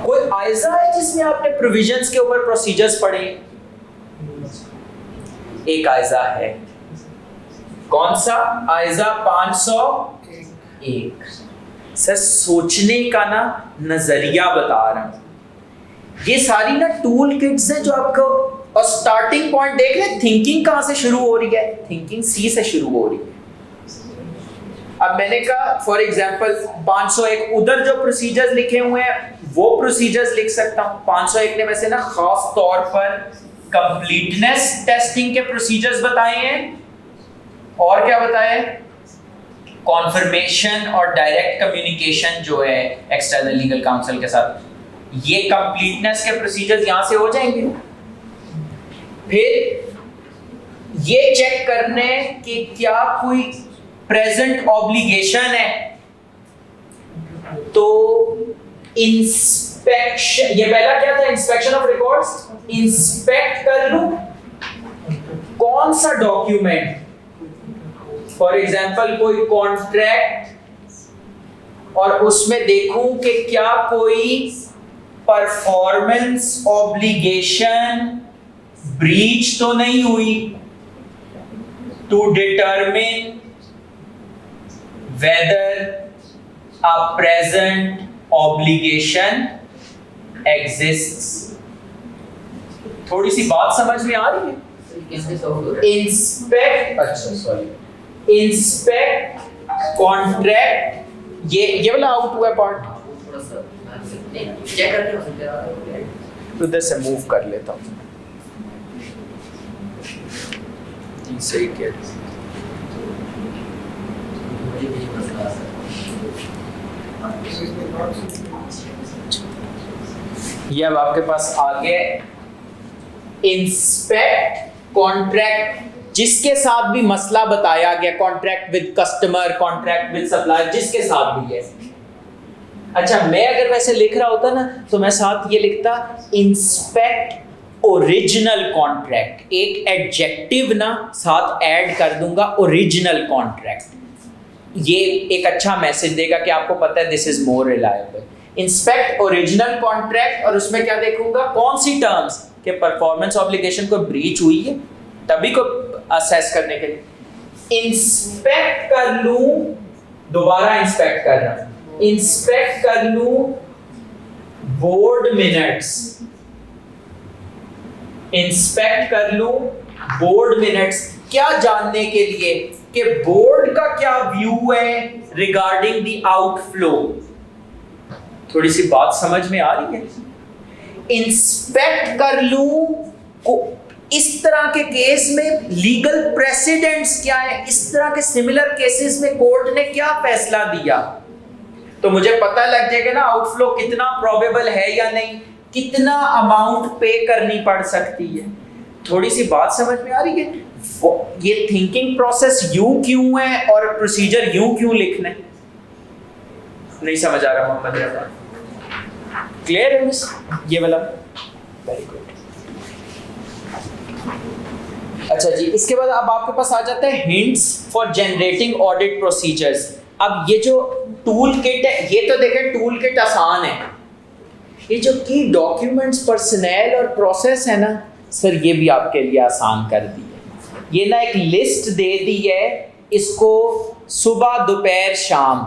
Speaker 1: कोई आयजा है जिसमें आपने प्रोविजंस के ऊपर प्रोसीजर्स पढ़े? एक आयजा है, कौन सा? आइजा 501। सर सोचने का ना नजरिया बता रहा हूं, ये सारी ना टूल किट्स हैं जो आपको, और स्टार्टिंग पॉइंट देख रहे, थिंकिंग कहां से शुरू हो रही है? थिंकिंग सी से शुरू हो रही है। अब मैंने कहा फॉर एग्जांपल 501, उधर जो प्रोसीजर्स लिखे हुए हैं वो प्रोसीजर्स लिख सकता हूं। 501 ने वैसे ना खास तौर पर कंप्लीटनेस टेस्टिंग के प्रोसीजर्स बताए हैं, और क्या बताया है? कॉन्फर्मेशन और डायरेक्ट कम्युनिकेशन जो है एक्सटर्नल लीगल काउंसिल के साथ, ये कंप्लीटनेस के प्रोसीजर्स यहां से हो जाएंगे। फिर ये चेक करने कि क्या कोई प्रेजेंट ऑब्लिगेशन है, तो इंस्पेक्शन, ये पहला क्या था? Inspection of records. इंस्पेक्ट कर लूं कौन सा डॉक्यूमेंट, फॉर एग्जांपल कोई कॉन्ट्रैक्ट, और उसमें देखूं कि क्या कोई परफॉर्मेंस ऑब्लिगेशन ब्रीच तो नहीं हुई, to determine whether a present obligation exists। थोड़ी सी बात समझ में आ रही है? इंस्पेक्ट, अच्छा सॉरी, इंस्पेक्ट कॉन्ट्रैक्ट, ये वाला आउट हुआ पार्ट,
Speaker 3: चेक करके हो सकता है,
Speaker 1: उधर से मूव कर लेता हूँ। सही कह रहे हैं। ये अब आपके पास आ गए इंस्पेक्ट कॉन्ट्रैक्ट, जिसके साथ भी मसला बताया गया, contract with customer, contract with supplier, जिसके साथ भी है। अच्छा, मैं अगर वैसे लिख रहा होता ना तो मैं साथ ये लिखता इंस्पेक्ट ओरिजिनल कॉन्ट्रैक्ट, एक एडजेक्टिव ना साथ ऐड कर दूंगा, ओरिजिनल कॉन्ट्रैक्ट। ये एक अच्छा मैसेज देगा कि आपको पता है this is more reliable. Inspect original contract, और उसमें क्या देखूंगा? कौन सी टर्म्स के परफॉर्मेंस ऑब्लिगेशन को ब्रीच हुई है, तभी को असेस करने के लिए इंस्पेक्ट कर लूं, दोबारा इंस्पेक्ट कर रहा हूं, इंस्पेक्ट कर लूं बोर्ड मिनट्स, इंस्पेक्ट कर लूं बोर्ड मिनट्स, क्या जानने के लिए कि बोर्ड का क्या व्यू है रिगार्डिंग द आउटफ्लो। थोड़ी सी बात समझ में आ रही है? इंस्पेक्ट कर लूं को इस तरह के केस में लीगल प्रेसिडेंट्स क्या है, इस तरह के सिमिलर केसेस में कोर्ट ने क्या फैसला दिया, तो मुझे पता लग जाएगा ना आउटफ्लो कितना प्रोबेबल है या नहीं, कितना अमाउंट पे करनी पड़ सकती है। थोड़ी सी बात समझ में आ रही है? ये थिंकिंग प्रोसेस यूं क्यों है और प्रोसीजर यूं क्यों लिखना है? नहीं समझ आ रहा मोहम्मद रफ़ा? क्लियर है मिस? ये वाला वेरी गुड। अच्छा जी, इसके बाद अब आपके पास आ जाता है hints for generating audit procedures. अब ये जो टूल किट है, ये तो देखें टूल किट आसान है, ये जो की डॉक्यूमेंट्स, पर्सनल और प्रोसेस है ना सर, ये भी आपके लिए आसान कर दी है। ये ना एक लिस्ट दे दी है, इसको सुबह दोपहर शाम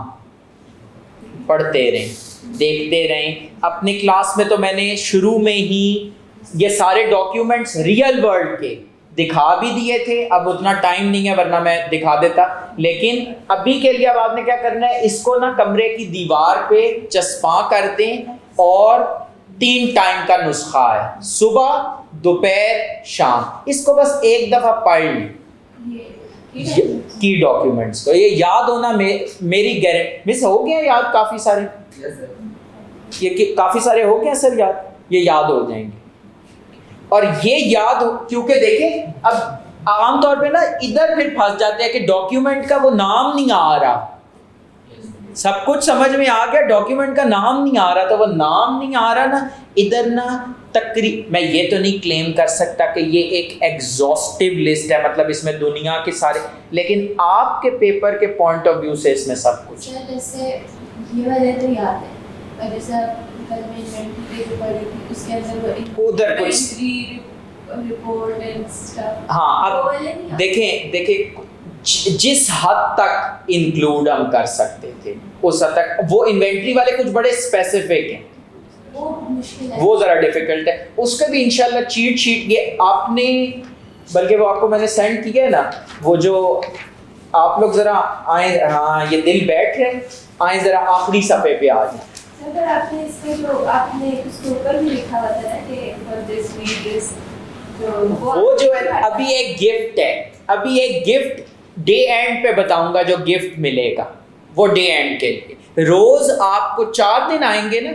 Speaker 1: पढ़ते रहें, देखते रहें। अपनी क्लास में तो मैंने शुरू में ही ये सारे डॉक्यूमेंट्स रियल वर्ल्ड के दिखा भी दिए थे, अब उतना टाइम नहीं है वरना मैं दिखा देता, लेकिन अभी के लिए अब आपने क्या करना है, इसको ना कमरे की दीवार पे चस्पा कर दें, और 3 टाइम का नुस्खा है, सुबह दोपहर शाम, इसको बस एक दफा पढ़ ली की डॉक्यूमेंट्स को, ये याद होना मेरी गारंटी। मिस हो गया याद काफी सारे? ये काफी सारे हो गए सर याद, ये याद हो जाएंगे। और ये याद क्योंकि देखें अब आमतौर पे ना इधर फिर फंस जाते हैं कि डॉक्यूमेंट का वो नाम नहीं आ रहा, सब कुछ समझ में आ गया, डॉक्यूमेंट का नाम नहीं आ रहा, तो वो नाम नहीं आ रहा ना इधर ना मैं ये तो नहीं क्लेम कर सकता कि ये एक एग्जॉस्टिव लिस्ट है, मतलब इसमें दुनिया के सारे, लेकिन आपके पेपर के पॉइंट ऑफ व्यू से इसमें सब कुछ
Speaker 2: है। जैसे ये वाले तो याद है, और जैसे कल में इन्वेंटरी पेपर पढ़ी थी, उसके अंदर वो
Speaker 1: उधर कुछ
Speaker 2: रिपोर्ट एंड स्टफ।
Speaker 1: हाँ, अब देखें जिस हद तक इंक्लूड हम कर सकते थे उस हद तक। वो इन्वेंट्री वाले कुछ बड़े स्पेसिफिक हैं,
Speaker 2: वो मुश्किल है,
Speaker 1: वो ज़रा डिफिकल्ट है। उसका भी इंशाल्लाह चीट शीट ये आपने, बल्कि वो आपको मैंने सेंड किया है ना, वो जो आप लोग ज़रा आए, हाँ ये दिल बैठ रहे, आए ज़रा आखिरी सफ़े पे आ जाए।
Speaker 2: सर आपने इसके जो आपने उसके ऊपर भी लिखा हुआ था ना कि फॉर दिस वी दिस,
Speaker 1: वो जो है अभी एक गिफ्ट है, अभी एक गिफ्ट डे एंड पे बताऊंगा जो गिफ्ट मिलेगा, वो डे एंड के लिए रोज आपको 4 दिन आएंगे ना,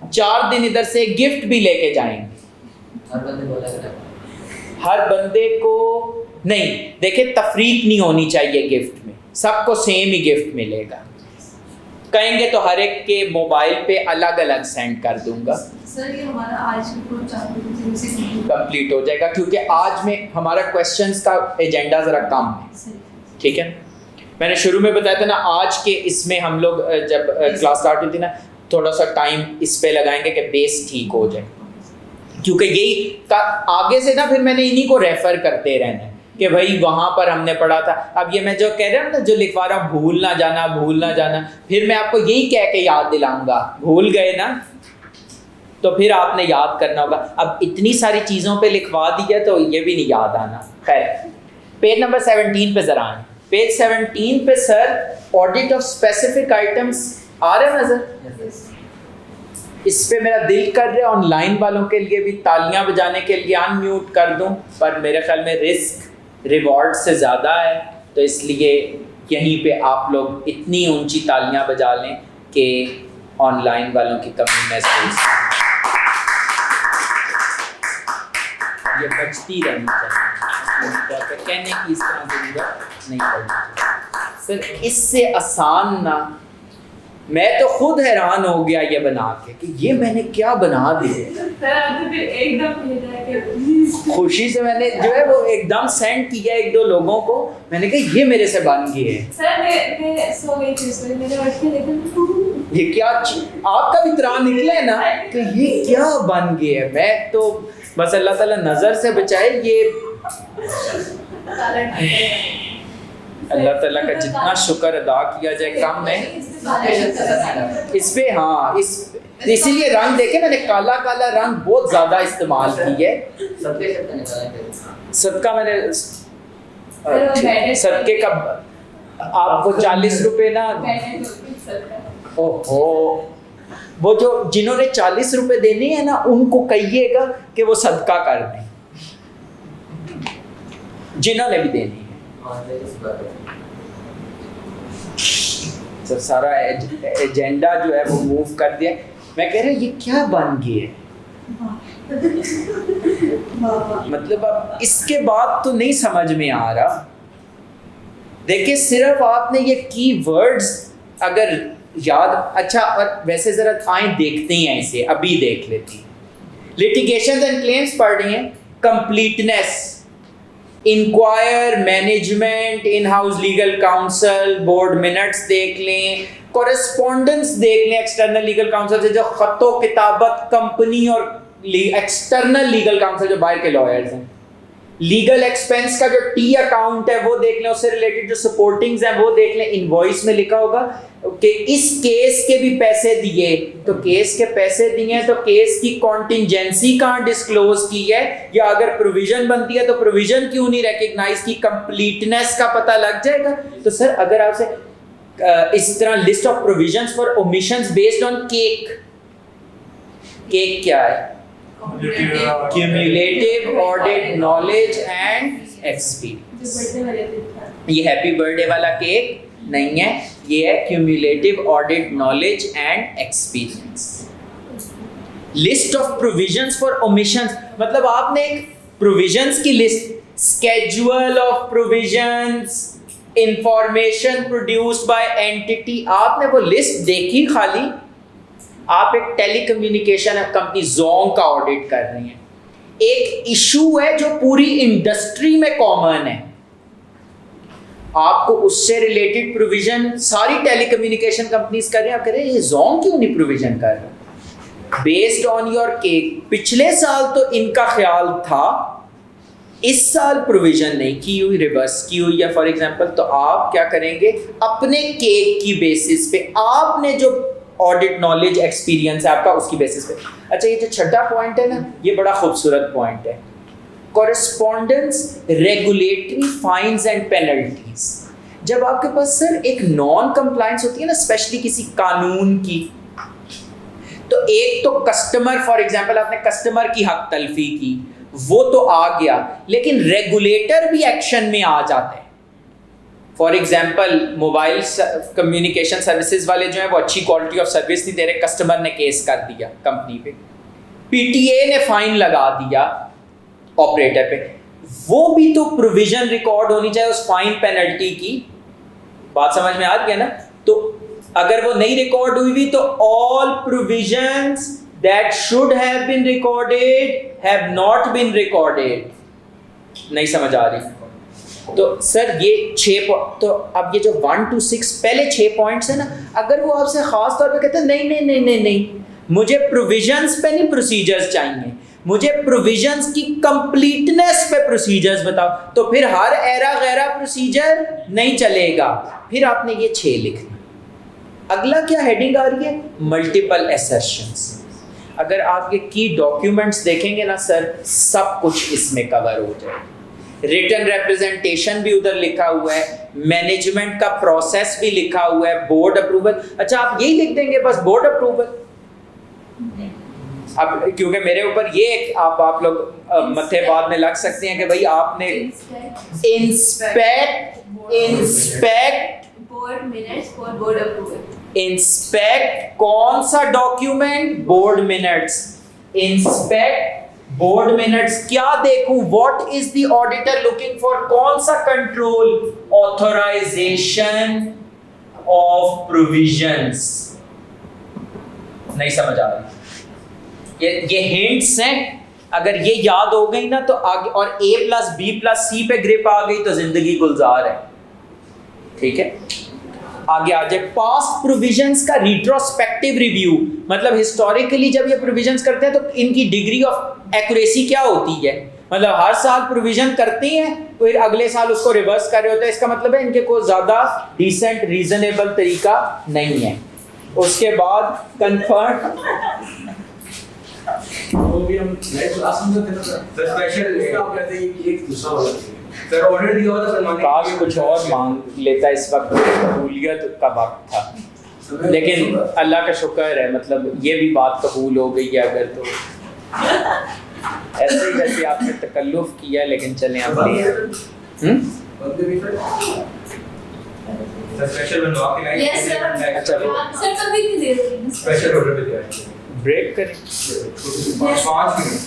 Speaker 1: 4 दिन इधर से गिफ्ट भी लेके जाएंगे। हर बंदे को नहीं, देखिए तफरीक नहीं होनी चाहिए गिफ्ट में, सबको सेम ही गिफ्ट मिलेगा। कहेंगे तो हर एक के मोबाइल पे अलग अलग सेंड कर दूंगा।
Speaker 2: सर ये हमारा आज की प्रोग्राम से
Speaker 1: कंप्लीट हो जाएगा, क्योंकि आज में हमारा क्वेश्चंस का एजेंडा ज़रा कम है, ठीक है। मैंने शुरू में बताया था ना, आज के इसमें हम लोग जब क्लास स्टार्ट हुई थी ना, थोड़ा सा टाइम इस पे लगाएंगे कि बेस ठीक हो जाए, क्योंकि यही आगे से ना फिर मैंने इन्हीं को रेफ़र करते रहना है कि भाई वहाँ पर हमने पढ़ा था। अब ये मैं जो कह रहा हूँ ना, जो लिखवा रहा हूँ भूल ना जाना, भूल ना जाना, फिर मैं आपको यही कह के याद दिलाऊंगा, भूल गए ना तो फिर आपने याद करना होगा। अब इतनी सारी चीज़ों पे लिखवा दिया तो ये भी नहीं याद आना। खैर, पेज नंबर 17 पे ज़रा आए। पेज 17 पे sir audit of specific items आ रहे हैं नज़र? इस पे मेरा दिल कर रहा है ऑनलाइन वालों के लिए भी तालियां बजाने के लिए अनम्यूट कर दूं, पर मेरे ख्याल में रिस्क रिवॉर्ड से ज़्यादा है, तो इसलिए यहीं पे आप लोग इतनी ऊंची तालियां बजा लें कि ऑनलाइन वालों की कमी महसूस, ये बचती रहनी चाहिए, कहने की इस तरह ज़रूरत नहीं पड़नी। सर इससे आसान ना, मैं तो खुद हैरान हो गया ये बना के कि ये मैंने क्या बना दिया।
Speaker 2: सर आपने फिर एकदम भेजा कि
Speaker 1: खुशी से मैंने जो है वो एकदम सेंड किया 1-2 लोगों को, मैंने कहा ये मेरे से बन गए है।
Speaker 2: सर मैं सो गई थी उसमें, मैंने उठ के देखा
Speaker 1: ये क्या, आपका भी त्राण निकला है ना कि ये क्या बन गए है। मैं तो बस अल्लाह ताला नज़र से बचाए, ये अल्लाह ताला का जितना शुक्र अदा किया जाए कम है इस पे। हाँ, इसीलिए रंग देखे मैंने काला काला रंग बहुत ज़्यादा इस्तेमाल की है। सदका मैंने सदके का आपको 40 रुपये ना, ओहो, वो जो जिन्होंने 40 रुपये देने हैं ना उनको कहिएगा कि वो सदका कर दें, जिन्होंने भी देनी है। तो सारा एजेंडा जो है वो मूव कर दिया। मैं कह रहा ये क्या बन गया है, मतलब अब इसके बाद तो नहीं समझ में आ रहा। देखिए सिर्फ आपने ये की वर्ड्स अगर याद, अच्छा और वैसे जरा आए देखते हैं इसे, अभी देख लेते हैं। लिटिगेशंस एंड क्लेम्स पढ़ रही हैं, completeness, inquire, management, in house legal counsel, board minutes देख लें, कॉरेस्पॉन्डेंस देख लें एक्सटर्नल लीगल काउंसिल से जो खतो किताबत कंपनी और एक्सटर्नल लीगल काउंसिल जो बाहर के लॉयर्स हैं। लीगल एक्सपेंस का जो टी अकाउंट है वो देख लें, उससे रिलेटेड जो सपोर्टिंग्स हैं वो देख लें। इनवॉइस में लिखा होगा कि इस केस के भी पैसे दिए, तो केस के पैसे दिए तो केस की कॉन्टिंजेंसी कहाँ डिस्क्लोज की है, या अगर प्रोविजन बनती है तो प्रोविजन क्यों नहीं रिकग्नाइज की, कंप्लीटनेस का पता लग जाएगा। तो सर अगर आपसे इस तरह list of provisions for omissions based on cake, cake क्या है? Cumulative audit knowledge and experience. ये हैप्पी बर्थडे वाला केक नहीं है, ये है cumulative audit knowledge and experience. List of provisions for omissions, मतलब आपने एक प्रोविजंस की list, schedule of provisions, information produced by entity, आपने वो लिस्ट देखी खाली। आप एक टेलीकम्युनिकेशन कंपनी जोंग का ऑडिट कर रही हैं, एक इशू है जो पूरी इंडस्ट्री में कॉमन है, आपको उससे रिलेटेड प्रोविजन सारी टेलीकम्युनिकेशन कंपनीज कर रहे हैं, आप कह रहे हैं ये जोंग क्यों नहीं प्रोविजन कर रहा? बेस्ड ऑन योर केक, पिछले साल तो इनका ख्याल था इस साल प्रोविजन नहीं की हुई, रिवर्स की हुई है फॉर एग्जांपल, तो आप क्या करेंगे, अपने केक की बेसिस पे, आपने जो ऑडिट नॉलेज एक्सपीरियंस है आपका उसकी बेसिस पे। अच्छा, ये जो छठा पॉइंट है ना, ये बड़ा खूबसूरत पॉइंट है, correspondence regulatory fines and penalties. जब आपके पास सर एक नॉन कंप्लायंस होती है ना, स्पेशली किसी कानून की, तो एक तो कस्टमर, फॉर एग्जांपल आपने कस्टमर की हक तलफी की, वो तो आ गया, लेकिन रेगुलेटर भी एक्शन में आ जाते हैं। For example mobile communication services वाले जो हैं वो अच्छी क्वालिटी ऑफ सर्विस नहीं दे रहे, कस्टमर ने केस कर दिया कंपनी पे, पीटीए ने फाइन लगा दिया ऑपरेटर पे, वो भी तो प्रोविजन रिकॉर्ड होनी चाहिए उस फाइन पेनल्टी की। बात समझ में आ गया ना? तो अगर वो नहीं रिकॉर्ड हुई तो all provisions that should have been recorded have not been recorded. नहीं समझ आ रही? तो सर ये 6 तो अब ये जो 1 to 6 पहले 6 पॉइंट्स है ना, अगर वो आपसे खास तौर पे कहते हैं नहीं नहीं नहीं नहीं नहीं, मुझे प्रोविजंस पे नहीं प्रोसीजर्स चाहिए, मुझे प्रोविजंस की कंप्लीटनेस पे प्रोसीजर्स बताओ, तो फिर हर एरा गैरा प्रोसीजर नहीं चलेगा, फिर आपने ये 6 लिखना। अगला क्या हेडिंग आ रही है? Multiple assertions. अगर आप ये की डॉक्यूमेंट्स देखेंगे ना सर, सब कुछ इसमें कवर हो जाए। रिटन रिप्रेजेंटेशन भी उधर लिखा हुआ है, मैनेजमेंट का प्रोसेस भी लिखा हुआ है, बोर्ड अप्रूवल। अच्छा, आप यही लिख देंगे बस बोर्ड अप्रूवल? अब क्योंकि मेरे ऊपर ये आप लोग मथे बाद में लग सकते हैं कि भाई आपने inspect
Speaker 2: board minutes for board approval.
Speaker 1: Inspect कौन सा document? Board minutes. Inspect board minutes क्या देखूं? What is the auditor looking for? कौन सा कंट्रोल? Authorisation of provisions. नहीं समझ आ रही? ये हिंट्स हैं, अगर ये याद हो गई ना तो आगे, और A+B+C पे ग्रिप आ गई तो जिंदगी गुलजार है। ठीक है, आगे आ जाए। पास्ट प्रोविजंस का रिट्रोस्पेक्टिव रिव्यू, मतलब हिस्टोरिकली जब ये प्रोविजंस करते हैं तो इनकी डिग्री ऑफ एक्यूरेसी क्या होती है? मतलब हर साल प्रोविजन करते हैं फिर अगले साल उसको रिवर्स कर रहे होते हैं, इसका मतलब है इनके कोई ज़्यादा डिसेंट रीजनेबल तरीका नहीं है। उसके बाद कंफर्म
Speaker 3: वो भी हम नेक्स्ट क्लास में थे ना सर, स्पेशल आप कहते हैं कि एक दूसरा वाला सर ऑर्डर दिया हुआ था सर, माने
Speaker 1: काश कुछ और मांग लेता, इस वक्त कबूलियत का वक्त था, लेकिन अल्लाह का शुक्र है, मतलब ये भी बात कबूल हो गई है। अगर तो ऐसे ही वैसे आपने तकल्लुफ किया, लेकिन चलें आप
Speaker 3: बंदे भी सर स्पेशल बनवा के लाए।
Speaker 2: Yes sir.
Speaker 1: अच्छा,
Speaker 2: सर कभी नहीं दे रही
Speaker 3: स्पेशल ऑर्डर पे दिया है।
Speaker 1: ब्रेक करें?
Speaker 3: 5 मिनट।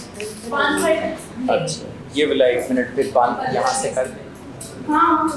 Speaker 2: 5 मिनट।
Speaker 1: अच्छा, ये वाला 1 मिनट फिर 5 यहाँ से कर दें।
Speaker 2: हाँ